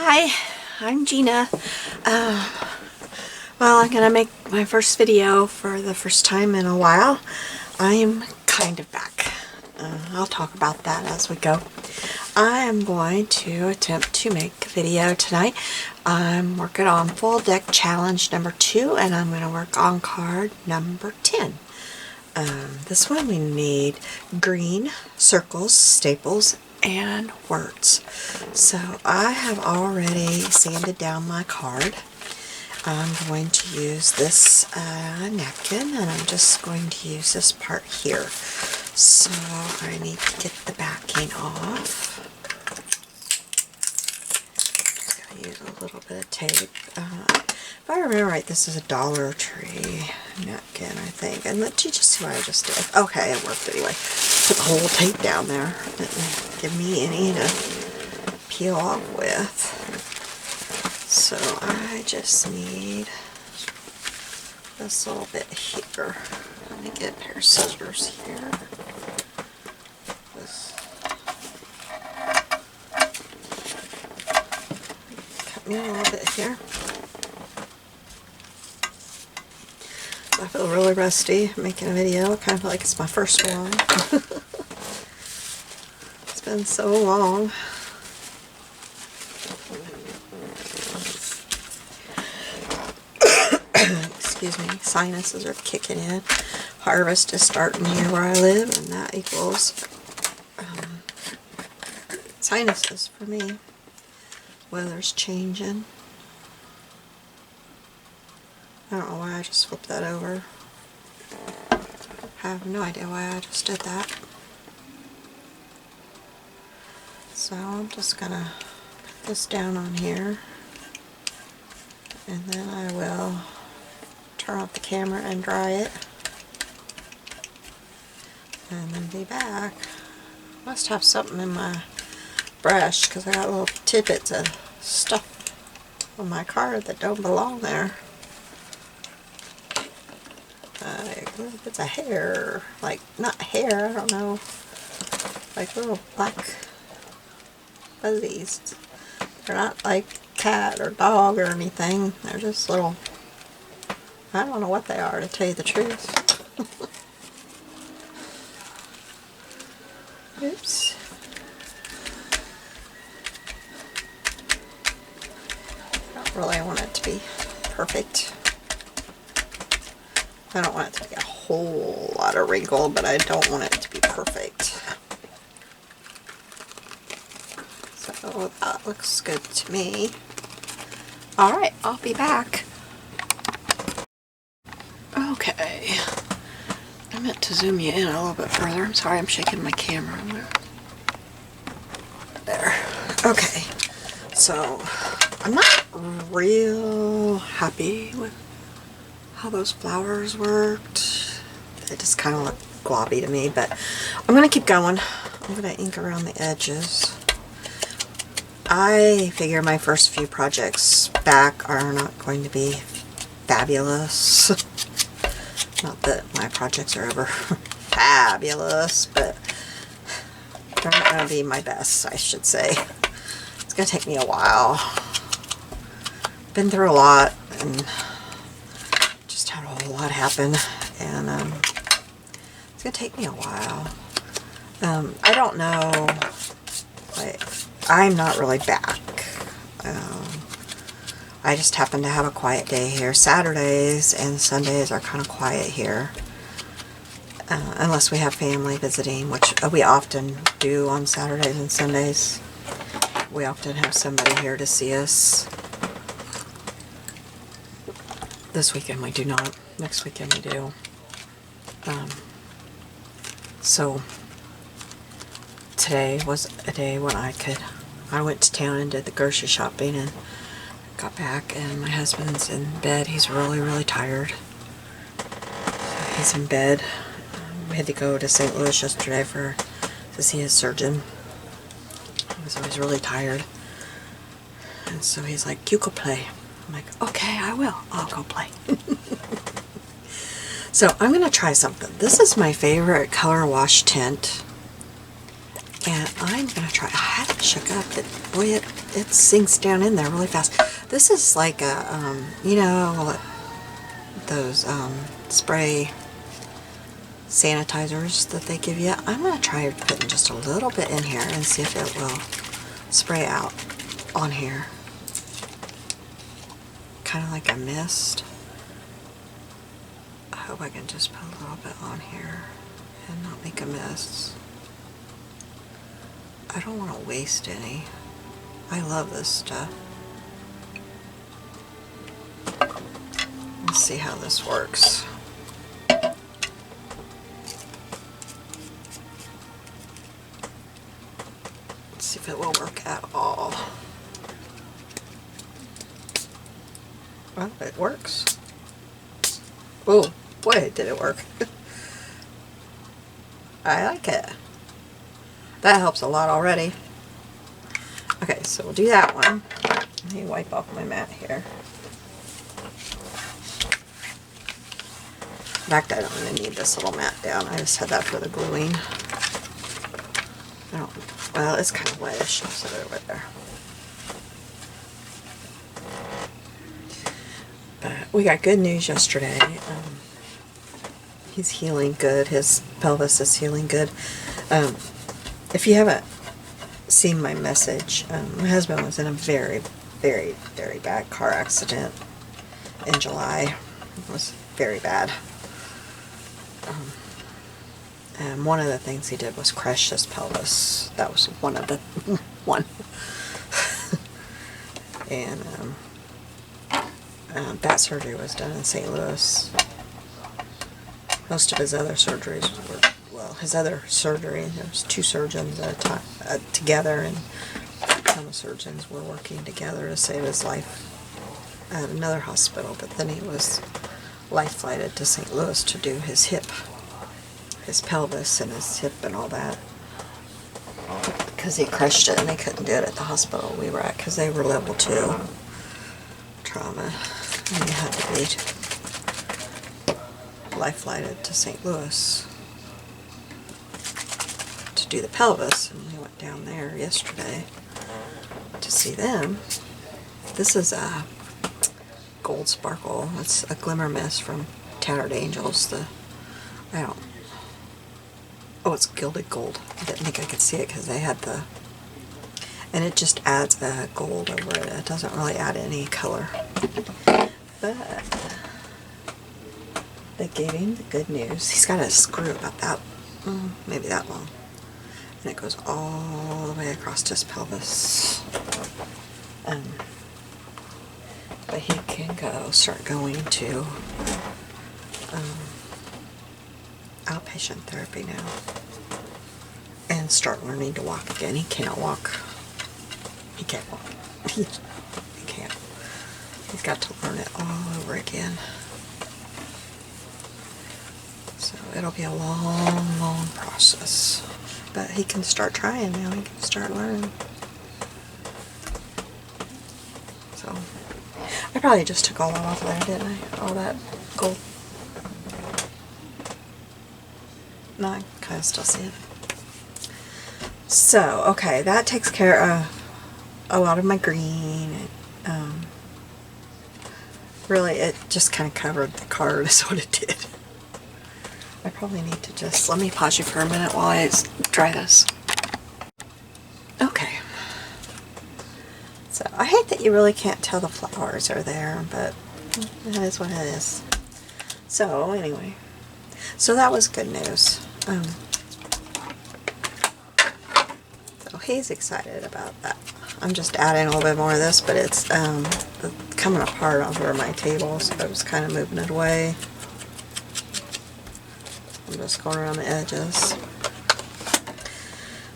Hi, I'm Gina. Well, I'm gonna make my first video for the first time in a while. I'm kind of back. I'll talk about that as we go. I am going to attempt to make a video tonight. I'm working on full deck challenge number 2, and I'm going to work on card number 10. This one we need green circles, staples, and words. So I have already sanded down my card. I'm going to use this napkin, and I'm just going to use this part here. So I need to get the backing off. I'll use a little bit of tape. If I remember right, this is a Dollar Tree napkin, I think. And did you just see what I just did? Okay, it worked anyway. Put the whole tape down there. Didn't give me any to peel off with. So I just need this little bit here. Let me get a pair of scissors here. Cut me a little bit here. I feel really rusty making a video. I kind of feel like it's my first one. It's been so long. Excuse me, sinuses are kicking in. Harvest is starting here where I live, and that equals sinuses for me. Weather's changing. I don't know why I just flipped that over. I have no idea why I just did that. So I'm just gonna put this down on here, and then I will turn off the camera and dry it, and then be back. Must have something in my brush because I got little tidbits of stuff on my card that don't belong there. Little bits of hair, like not hair, I don't know, like little black fuzzies. They're not like cat or dog or anything. They're just little, I don't know what they are, to tell you the truth. Oops. I don't really want it to be perfect. I don't want it to be a whole lot of wrinkle, but I don't want it to be perfect. So that looks good to me. Alright, I'll be back. Okay. I meant to zoom you in a little bit further. I'm sorry, I'm shaking my camera. There. Okay. So, I'm not real happy with how those flowers worked. They just kind of look globby to me, but I'm going to keep going. I'm going to ink around the edges. I figure my first few projects back are not going to be fabulous. Not that my projects are ever fabulous, but they're not going to be my best, I should say. It's going to take me a while. Been through a lot, and had a whole lot happen, and it's gonna take me a while. I don't know, like, I'm not really back. I just happen to have a quiet day here. Saturdays and Sundays are kind of quiet here, unless we have family visiting, which we often do on Saturdays and Sundays. We often have somebody here to see us. This weekend we do not. Next weekend we do. So today was a day when I went to town and did the grocery shopping and got back, and my husband's in bed. He's really, really tired. So he's in bed. We had to go to St. Louis yesterday to see his surgeon. So he's really tired. And so he's like, "You go play." I'm like, okay, I will. I'll go play. So I'm going to try something. This is my favorite color wash tint. And I'm going to try, I haven't shook up, but boy, it sinks down in there really fast. This is like a, you know, those spray sanitizers that they give you. I'm going to try putting just a little bit in here and see if it will spray out on here. Kind of like a mist. I hope I can just put a little bit on here and not make a mess. I don't want to waste any. I love this stuff. Let's see how this works. Let's see if it will work at all. Well, it works. Oh, boy, did it work. I like it. That helps a lot already. Okay, so we'll do that one. Let me wipe off my mat here. In fact, I don't even need this little mat down. I just had that for the gluing. Well, it's kind of wetish. I'll set it over there. But we got good news yesterday. He's healing good. His pelvis is healing good. If you haven't seen my message, my husband was in a very, very, very bad car accident in July. It was very bad. And one of the things he did was crush his pelvis. That was one of the one. And that surgery was done in St. Louis. Most of his other surgeries were, well, his other surgery, there was 2 surgeons at a time, together, and a ton of surgeons were working together to save his life at another hospital, but then he was life flighted to St. Louis to do his hip, his pelvis and his hip and all that, because he crushed it and they couldn't do it at the hospital we were at because they were level 2 trauma, and he had to be life flighted to St. Louis to do the pelvis, and we went down there yesterday to see them. This is a gold sparkle. It's a glimmer mist from Tattered Angels. Oh, it's gilded gold. I didn't think I could see it because they had the, and it just adds a gold over it. It doesn't really add any color. But they gave him the good news. He's got a screw about that, maybe that long. And it goes all the way across his pelvis. But he can start going to outpatient therapy now and start learning to walk again. He can't walk. He can't walk. He can't. He's got to learn it all over again. So it'll be a long, long process. But he can start trying now. He can start learning. So I probably just took all that off there, didn't I? All that gold. No, I kind of still see it. So, okay, that takes care of a lot of my green. Really, it just kind of covered the card is what it did. I probably need to just, let me pause you for a minute while I dry this. Okay. So, I hate that you really can't tell the flowers are there, but it is what it is. So, anyway. So that was good news. So he's excited about that. I'm just adding a little bit more of this, but it's coming apart over my table, so I was kind of moving it away. I'm just going around the edges.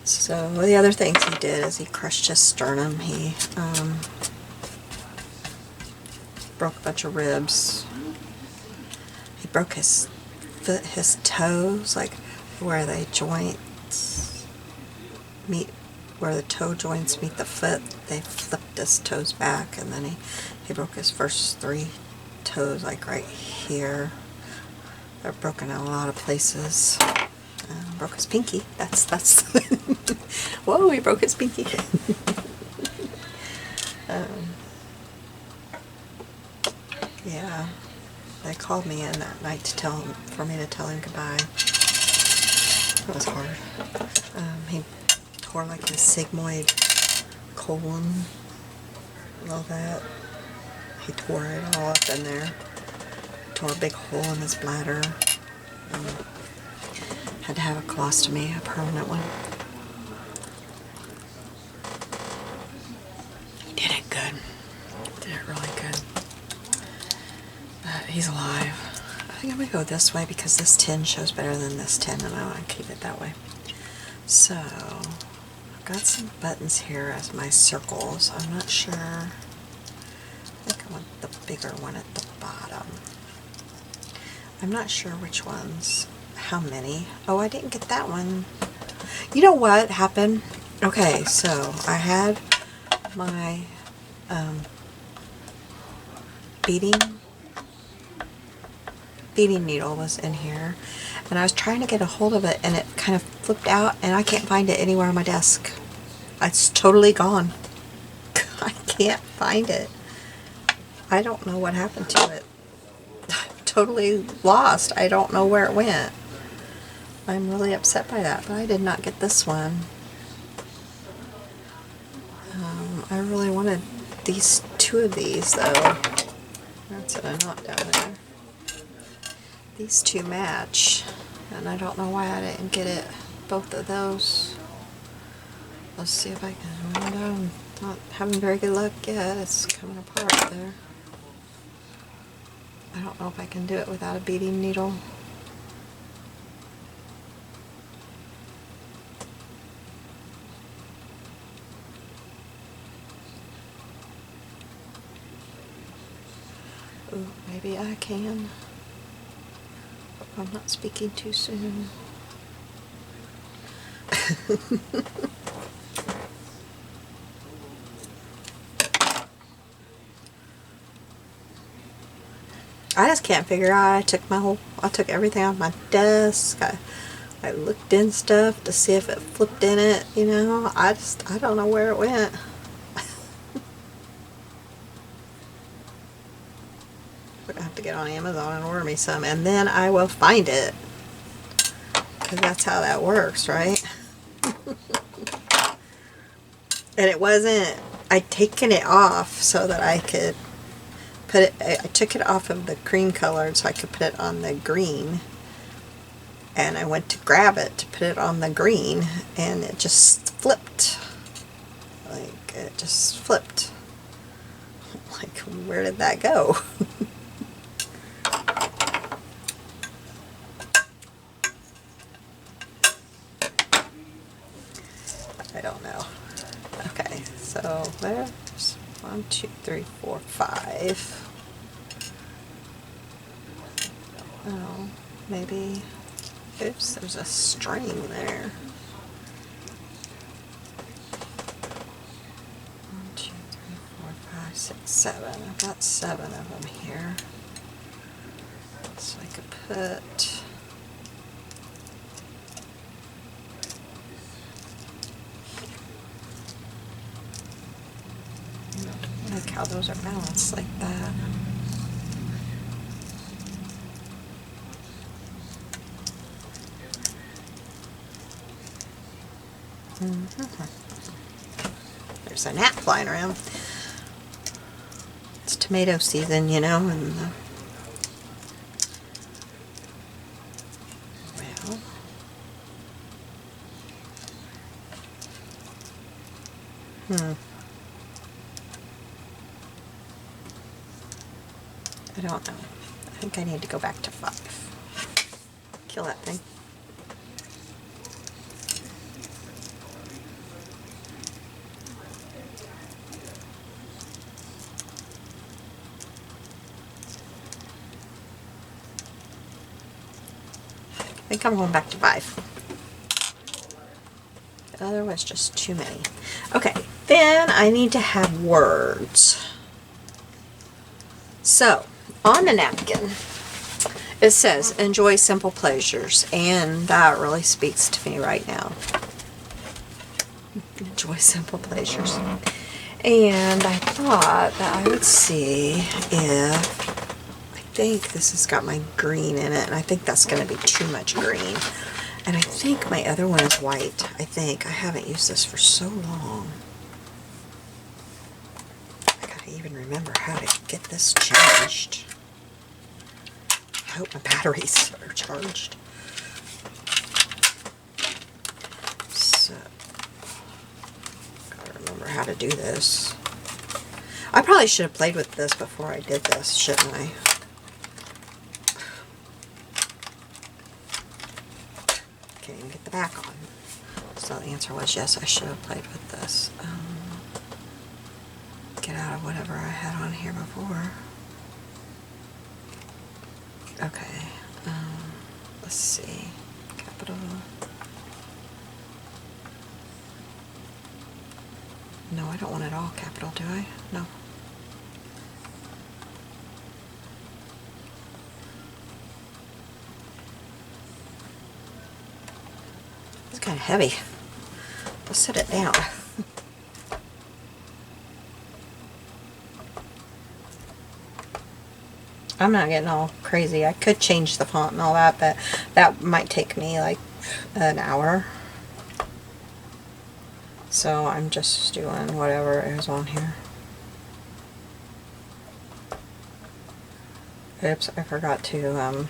So the other things he did is he crushed his sternum. He broke a bunch of ribs. He broke his foot, his toes, like where the joints meet, where the toe joints meet the foot. They flipped his toes back, and then he broke his first 3 toes, like right here. They're broken in a lot of places. Broke broke his pinky. That's whoa, he broke his pinky. Yeah, they called me in that night to for me to tell him goodbye. It was hard. He tore like his sigmoid colon and all that. He tore it all up in there. Tore a big hole in his bladder. Had to have a colostomy, a permanent one. He did it good. Did it really good. But he's alive. I think I'm going to go this way because this tin shows better than this tin, and I want to keep it that way. So, I've got some buttons here as my circles. I'm not sure. I think I want the bigger one at the bottom. I'm not sure which ones. How many? Oh, I didn't get that one. You know what happened? Okay, so I had my beading needle was in here, and I was trying to get a hold of it, and it kind of flipped out, and I can't find it anywhere on my desk. It's totally gone. I can't find it. I don't know what happened to it. I'm totally lost. I don't know where it went. I'm really upset by that, but I did not get this one. I really wanted two of these, though. That's what I knocked down there. These two match, and I don't know why I didn't get it. Both of those. Let's see if I can. I'm not having very good luck yet. It's coming apart there. I don't know if I can do it without a beading needle. Ooh, maybe I can. I'm not speaking too soon. I just can't figure out. I took everything off my desk. I looked in stuff to see if it flipped in it, you know. I don't know where it went. I'm gonna have to get on Amazon and order me some, and then I will find it. Because that's how that works, right? And it wasn't, I'd taken it off so that I could put it, I took it off of the cream colored so I could put it on the green. And I went to grab it to put it on the green, and it just flipped. Like, it just flipped. Like, where did that go? I don't know. Okay, so there's 1, 2, 3, 4, 5. Oh, maybe. Oops, there's a string there. 1, 2, 3, 4, 5, 6, 7. I've got 7 of them here. So I could put. I like how those are balanced like that. There's a gnat flying around. It's tomato season, you know, and well, I don't know. I think I need to go back to 5. Kill that thing. I think I'm going back to 5. The other was just too many. Okay, then I need to have words. So, on the napkin, It says, enjoy simple pleasures, and that really speaks to me right now. Enjoy simple pleasures. And I thought that I would see if, I think this has got my green in it, and I think that's going to be too much green. And I think my other one is white. I think. I haven't used this for so long. I gotta even remember how to get this changed. I hope my batteries are charged. So, gotta remember how to do this. I probably should have played with this before I did this, shouldn't I? Can't even get the back on. So the answer was yes, I should have played with this. Get out of whatever I had on here before. Okay, let's see. Capital. No, I don't want it all capital, do I? No. It's kind of heavy. Let's set it down. I'm not getting all crazy. I could change the font and all that, but that might take me like an hour. So I'm just doing whatever is on here. Oops, I forgot to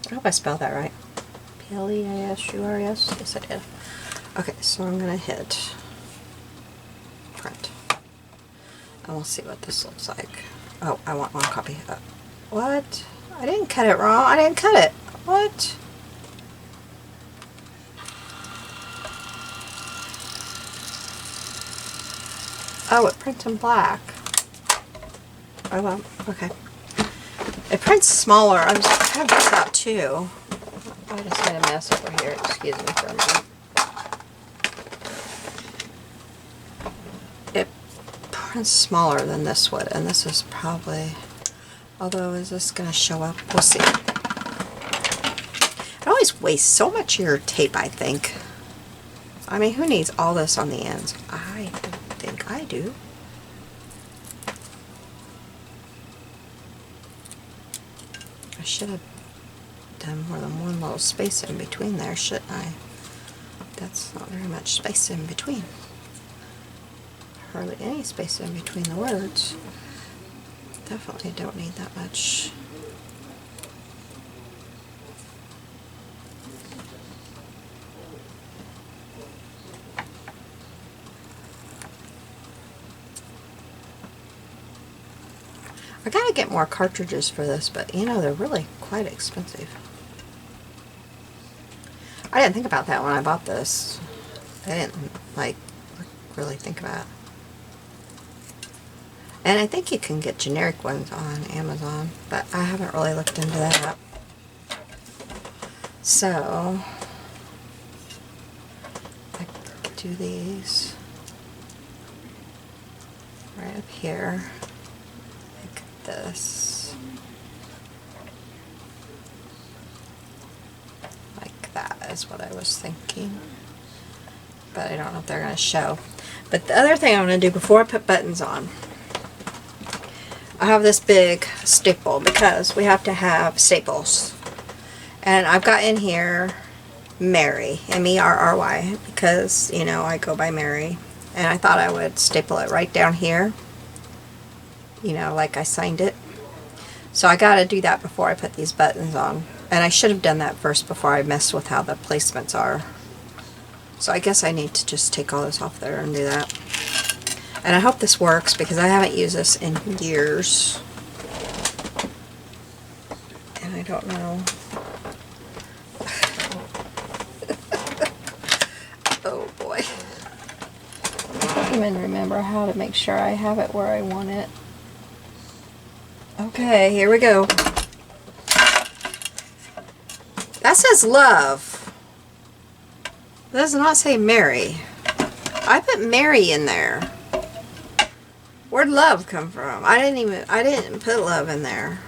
I hope I spelled that right. P-L-E-A-S-U-R-S? Yes, I did. Okay, so I'm going to hit print. And we'll see what this looks like. Oh, I want one copy. What? I didn't cut it wrong. I didn't cut it. What? Oh, it prints in black. Oh, well, okay. It prints smaller. I have this out too. I just made a mess over here. Excuse me for a minute. It prints smaller than this would, and this is probably, although is this going to show up? We'll see. It always wastes so much of your tape, I think. I mean, who needs all this on the ends? I think I do. I should have done more than one little space in between there, shouldn't I? That's not very much space in between. Hardly any space in between the words. Definitely don't need that much. I gotta get more cartridges for this, but you know, they're really quite expensive. I didn't think about that when I bought this. I didn't like really think about it. And I think you can get generic ones on Amazon, but I haven't really looked into that. So I could do these right up here. This like that is what I was thinking, but I don't know if they're going to show. But the other thing I'm going to do before I put buttons on, I have this big staple because we have to have staples, and I've got in here Merry, M-E-R-R-Y, because you know I go by Merry, and I thought I would staple it right down here, you know, like I signed it. So I gotta do that before I put these buttons on. And I should have done that first before I mess with how the placements are. So I guess I need to just take all this off there and do that. And I hope this works because I haven't used this in years. And I don't know. Oh boy. I don't even remember how to make sure I have it where I want it. Okay, here we go. That says love. It does not say Mary. I put Mary in there. Where'd love come from? I didn't put love in there.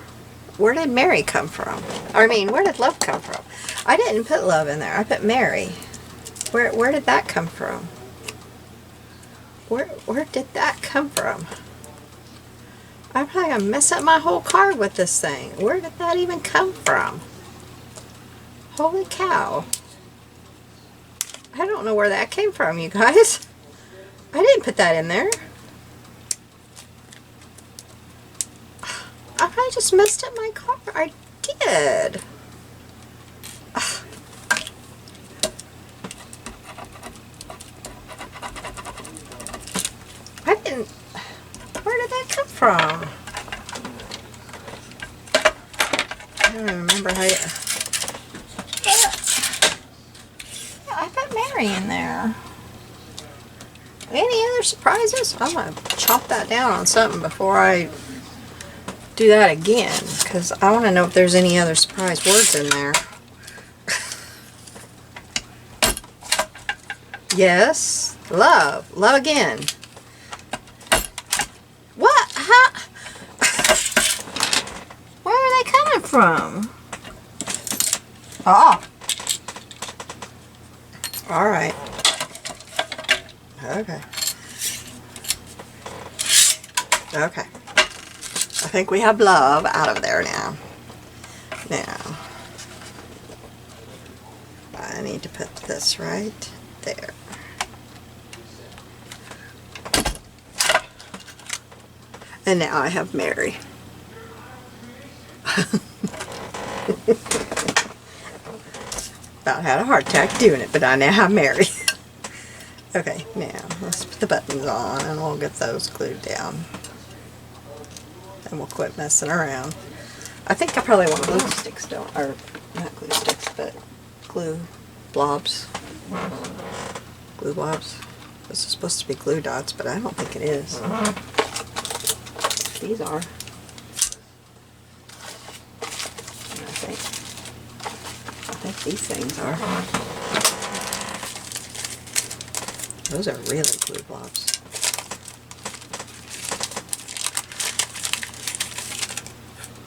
Where did Mary come from? I mean, where did love come from? I didn't put love in there. I put Mary. Where did that come from? Where did that come from? I'm probably gonna mess up my whole card with this thing. Where did that even come from? Holy cow. I don't know where that came from, you guys. I didn't put that in there. I probably just messed up my card. I did. I didn't. Where did that come from? I don't even remember how you. I put Mary in there. Any other surprises? I'm going to chop that down on something before I do that again, because I want to know if there's any other surprise words in there. Yes. Love. Love again. What? How? Where are they coming from? Oh. Alright. Okay. Okay. I think we have love out of there now. Now, I need to put this right there. And now I have Mary. About had a heart attack doing it, but I now have Mary. Okay, now let's put the buttons on and we'll get those glued down. And we'll quit messing around. I think I probably want glue sticks, or not glue sticks, but glue blobs. Glue blobs. This is supposed to be glue dots, but I don't think it is. These are. I think these things are. Those are really glue blobs.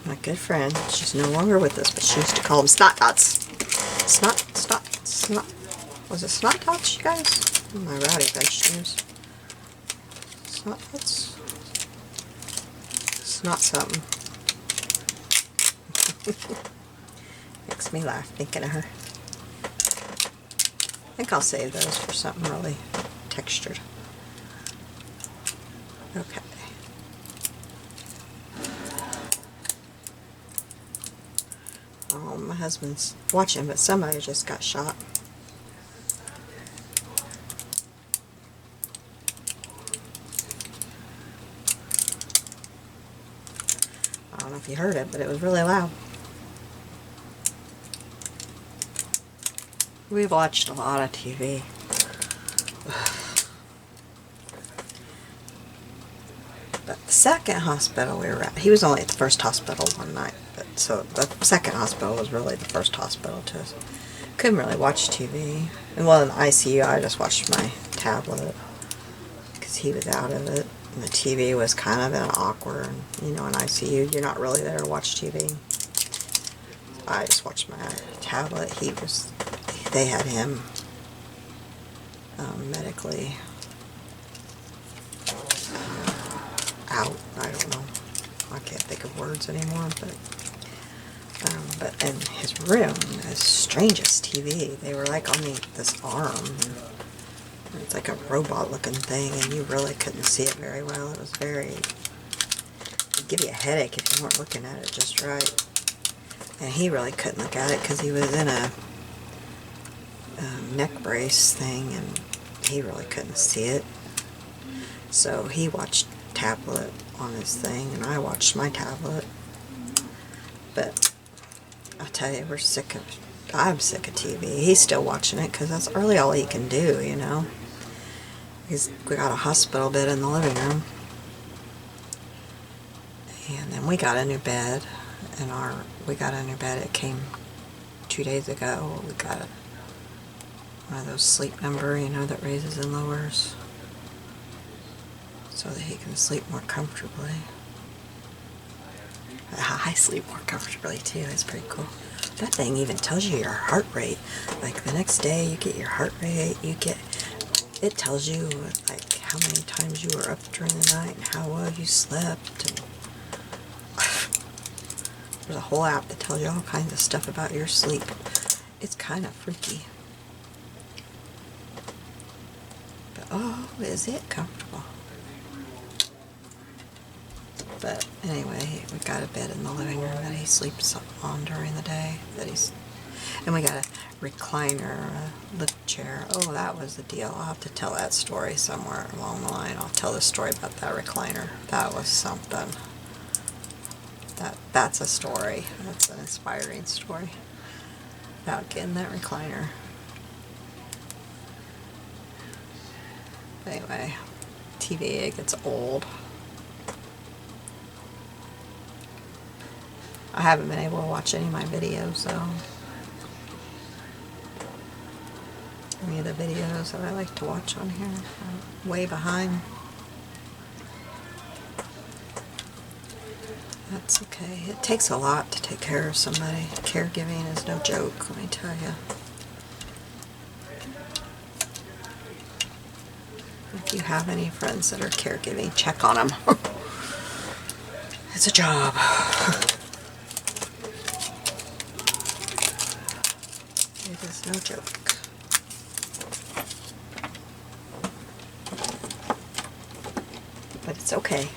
My good friend, she's no longer with us, but she used to call them snot dots. Snot. Was it snot dots, you guys? My rowdy bench news. Snot dots? Snot something. Makes me laugh thinking of her. I think I'll save those for something really textured. Okay. Oh, my husband's watching, but somebody just got shot. I don't know if you heard it, but it was really loud. We've watched a lot of TV. But the second hospital we were at, he was only at the first hospital one night, but so the second hospital was really the first hospital to us. Couldn't really watch TV. And while in the ICU, I just watched my tablet because he was out of it. And the TV was kind of an awkward, you know, in ICU, you're not really there to watch TV. I just watched my tablet. They had him medically out. I don't know. I can't think of words anymore, but in his room, the strangest TV. They were like on this arm. It's like a robot looking thing, and you really couldn't see it very well. It was it'd give you a headache if you weren't looking at it just right. And he really couldn't look at it because he was in a neck brace thing, and he really couldn't see it. So he watched tablet on his thing, and I watched my tablet. But I tell you, I'm sick of TV. He's still watching it because that's really all he can do, you know. We got a hospital bed in the living room, And then we got a new bed, and it came 2 days ago. We got one of those sleep number, you know, that raises and lowers so that he can sleep more comfortably. I sleep more comfortably too. It's pretty cool. That thing even tells you your heart rate. Like the next day you get your heart rate, it tells you like how many times you were up during the night and how well you slept. And there's a whole app that tells you all kinds of stuff about your sleep. It's kind of freaky. But oh, is it comfortable? But anyway, we got a bed in the living room that he sleeps on during the day. And we got a recliner, a lift chair. Oh, that was the deal. I'll have to tell that story somewhere along the line. I'll tell the story about that recliner. That was something. That's a story. That's an inspiring story about getting that recliner. Anyway, TV, it gets old. I haven't been able to watch any of my videos, so any of the videos that I like to watch on here are way behind. That's okay. It takes a lot to take care of somebody. Caregiving is no joke, let me tell you. If you have any friends that are caregiving, check on them. It's a job. It is no joke. But it's okay.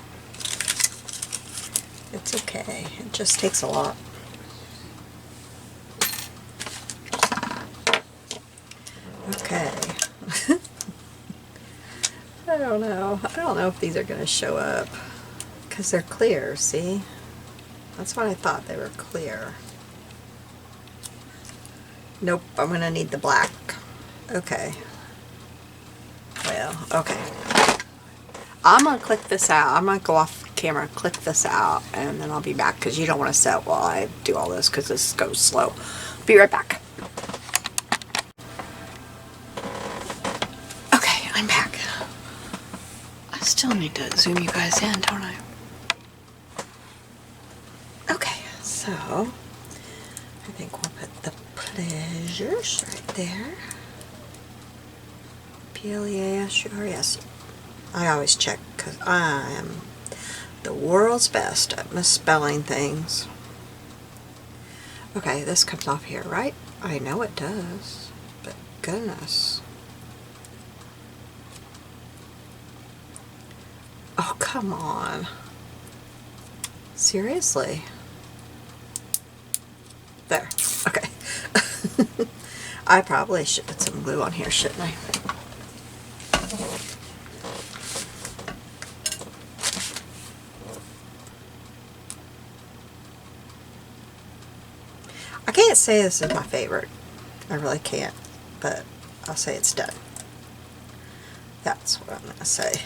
It's okay. It just takes a lot. Okay. I don't know. I don't know if these are going to show up. Because they're clear, see? That's what I thought, they were clear. Nope, I'm going to need the black. Okay. Well, okay. I'm going to click this out. I'm going to go off camera, click this out, and then I'll be back because you don't want to set while I do all this because this goes slow. Be right back. Okay, I'm back. I still need to zoom you guys in, don't I? Okay, so I think we'll put the pleasures right there. P-L-E-A-S-U-R-E-S. I always check because I am the world's best at misspelling things. Okay, this comes off here, right? I know it does, but goodness. Oh, come on. Seriously? There. Okay. I probably should put some glue on here, shouldn't I? I can't say this is my favorite. I really can't, but I'll say it's done. That's what I'm going to say.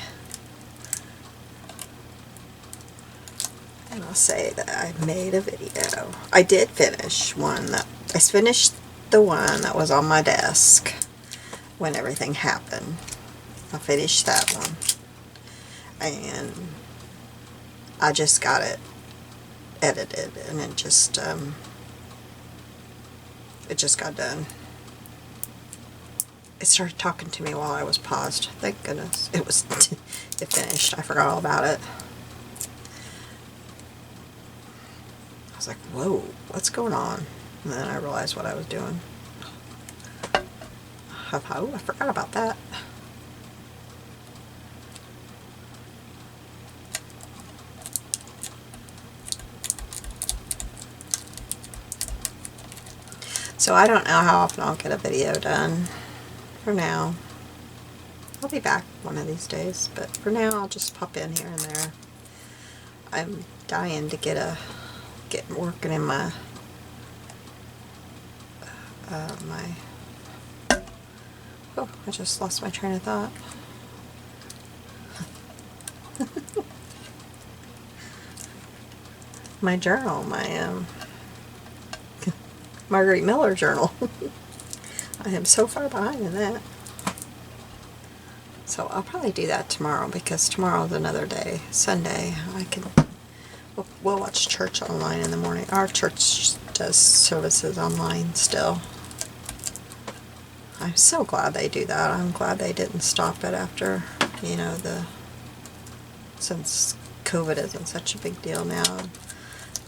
And I'll say that I made a video. I did finish I finished the one that was on my desk when everything happened. I finished that one. And I just got it edited and it just got done. It started talking to me while I was paused. Thank goodness. It finished. I forgot all about it. I was like, whoa, what's going on? And then I realized what I was doing. Oh, I forgot about that. So I don't know how often I'll get a video done. For now. I'll be back one of these days, but for now I'll just pop in here and there. I'm dying to get working in my oh, I just lost my train of thought. my journal, my Marguerite Miller journal. I am so far behind in that. So I'll probably do that tomorrow, because tomorrow's another day. Sunday, we'll watch church online in the morning. Our church does services online still. I'm so glad they do that. I'm glad they didn't stop it after, you know, since COVID isn't such a big deal now.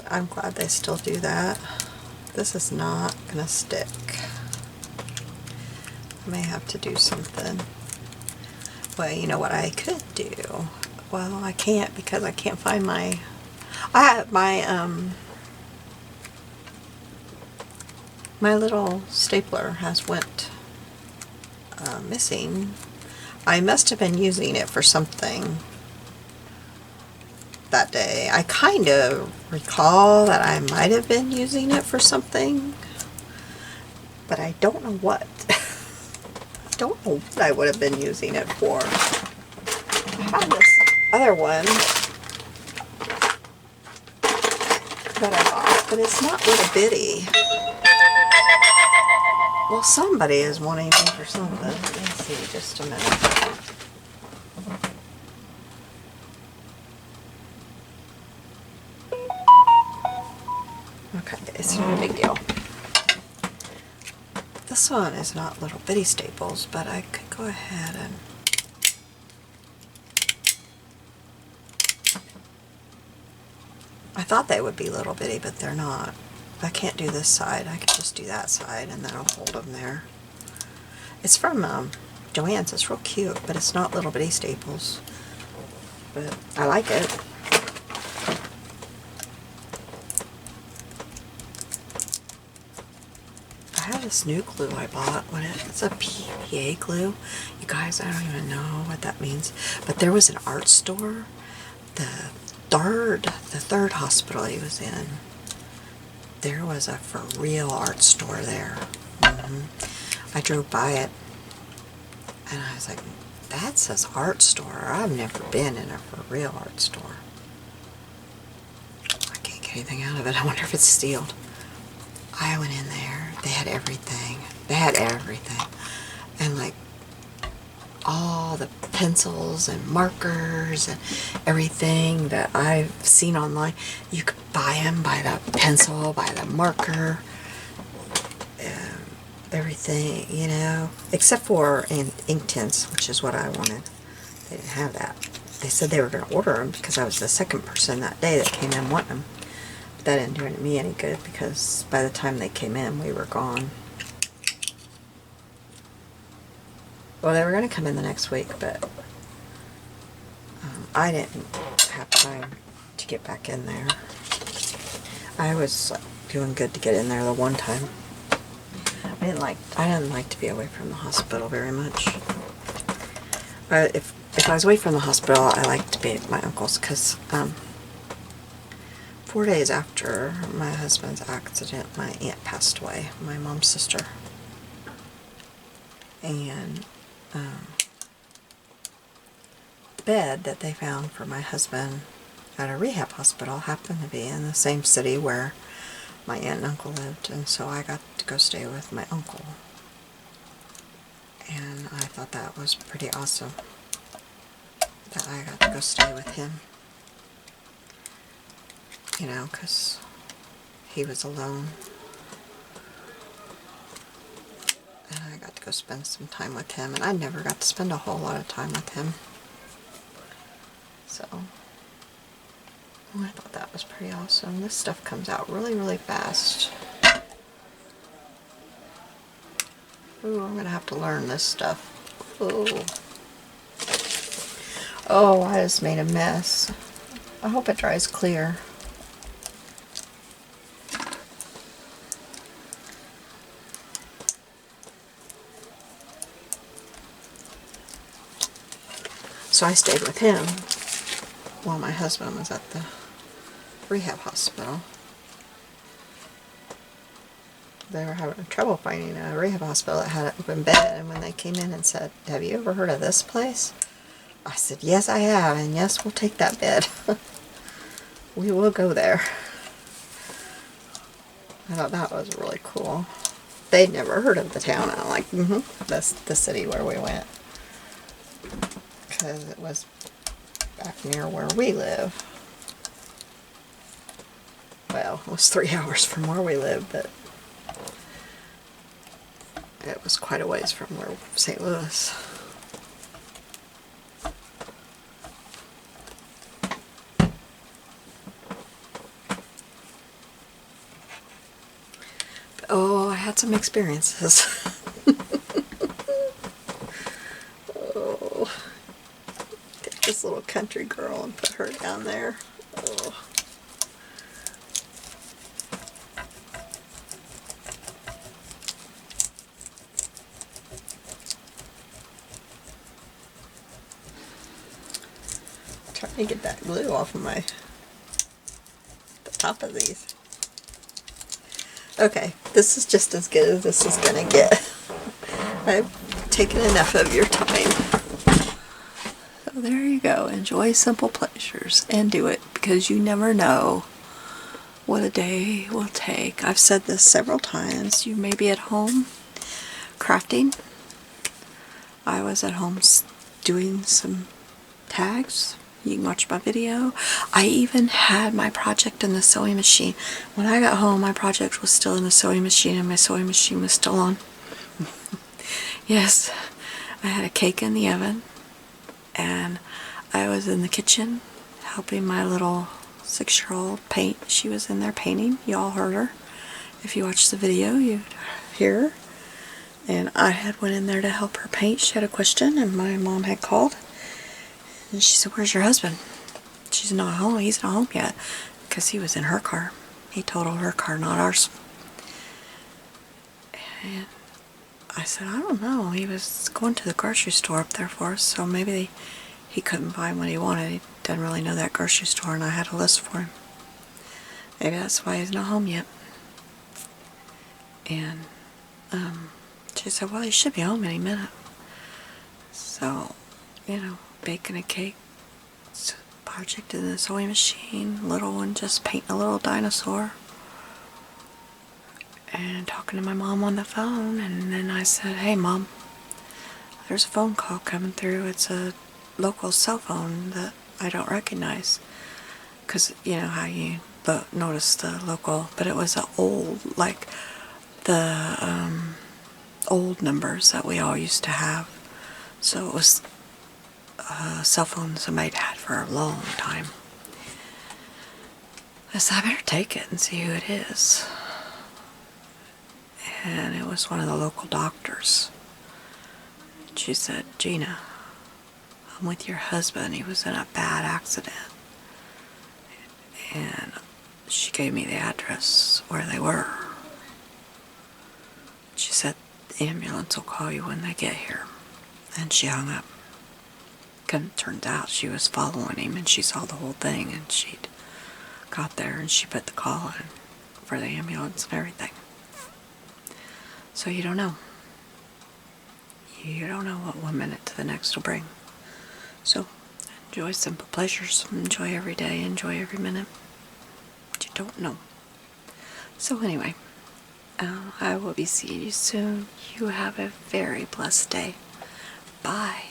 I'm glad they still do that. This is not gonna stick. I may have to do something. Well, you know what I could do? Well, I can't, because I can't find my my little stapler has went missing. I must have been using it for something that day. I kind of recall that I might have been using it for something, but I don't know what. I don't know what I would have been using it for. I have this other one that I bought, but it's not little bitty. Well, somebody is wanting me for something. Let me see, just a minute. Okay, it's not a big deal. This one is not little bitty staples, but I could go ahead and I thought they would be little bitty, but they're not. I can't do this side. I could just do that side, and that'll hold them there. It's from Joann's. It's real cute, but it's not little bitty staples. But I like it. I have this new glue I bought. It's a PVA glue. You guys, I don't even know what that means. But there was an art store. The third hospital he was in, there was a for real art store there. I drove by it and I was like, that says art store. I've never been in a for real art store. I can't get anything out of it. I wonder if it's sealed. I went in there. They had everything. They had everything. And like all the pencils and markers and everything that I've seen online. You could buy them by the pencil, by the marker, everything, you know, except for ink tints, which is what I wanted. They didn't have that. They said they were going to order them because I was the second person that day that came in wanting them. But that didn't do me any good, because by the time they came in, we were gone. Well, they were going to come in the next week, but I didn't have time to get back in there. I was doing good to get in there the one time. I didn't like to be away from the hospital very much. If I was away from the hospital, I liked to be at my uncle's, because 4 days after my husband's accident, my aunt passed away, my mom's sister. And the bed that they found for my husband at a rehab hospital happened to be in the same city where my aunt and uncle lived, and so I got to go stay with my uncle. And I thought that was pretty awesome, that I got to go stay with him. You know, because he was alone. And I got to go spend some time with him, and I never got to spend a whole lot of time with him. So, I thought that was pretty awesome. This stuff comes out really, really fast. Ooh, I'm going to have to learn this stuff. Ooh. Oh, I just made a mess. I hope it dries clear. So I stayed with him while my husband was at the rehab hospital. They were having trouble finding a rehab hospital that had an open bed, and when they came in and said, "Have you ever heard of this place?" I said, "Yes, I have, and yes, we'll take that bed." We will go there. I thought that was really cool. They'd never heard of the town. I'm like, that's the city where we went. Because it was back near where we live. Well, it was 3 hours from where we live, but it was quite a ways from where St. Louis. Oh, I had some experiences. Oh, take this little country girl and put her down there. Oh. Trying to get that glue off of the top of these. Okay, this is just as good as this is gonna get. I've taken enough of your time. So there you go. Enjoy simple pleasures and do it, because you never know what a day will take. I've said this several times. You may be at home crafting. I was at home doing some tags. You can watch my video. I even had my project in the sewing machine. When I got home, my project was still in the sewing machine and my sewing machine was still on. Yes, I had a cake in the oven and I was in the kitchen helping my little 6-year-old paint. She was in there painting. You all heard her. If you watch the video, you'd hear her. And I had went in there to help her paint. She had a question and my mom had called. And she said, "Where's your husband?" She's not home. He's not home yet. Because he was in her car. He totaled her car, not ours. And I said, "I don't know. He was going to the grocery store up there for us, so maybe he couldn't find what he wanted. He doesn't really know that grocery store, and I had a list for him. Maybe that's why he's not home yet." And she said, "Well, he should be home any minute." So, baking a cake, project in the sewing machine, little one just painting a little dinosaur, and talking to my mom on the phone. And then I said, "Hey Mom, there's a phone call coming through. It's a local cell phone that I don't recognize." Because you know how you notice the local, but it was an old, like the old numbers that we all used to have. So it was a cell phone somebody had for a long time. I said, "I better take it and see who it is." And it was one of the local doctors. She said, "Gina, I'm with your husband. He was in a bad accident." And she gave me the address where they were. She said, "The ambulance will call you when they get here." And she hung up. And it turns out she was following him and she saw the whole thing, and she'd got there and she put the call in for the ambulance and everything. So you don't know. You don't know what one minute to the next will bring. So enjoy simple pleasures. Enjoy every day. Enjoy every minute. But you don't know. So anyway, I will be seeing you soon. You have a very blessed day. Bye.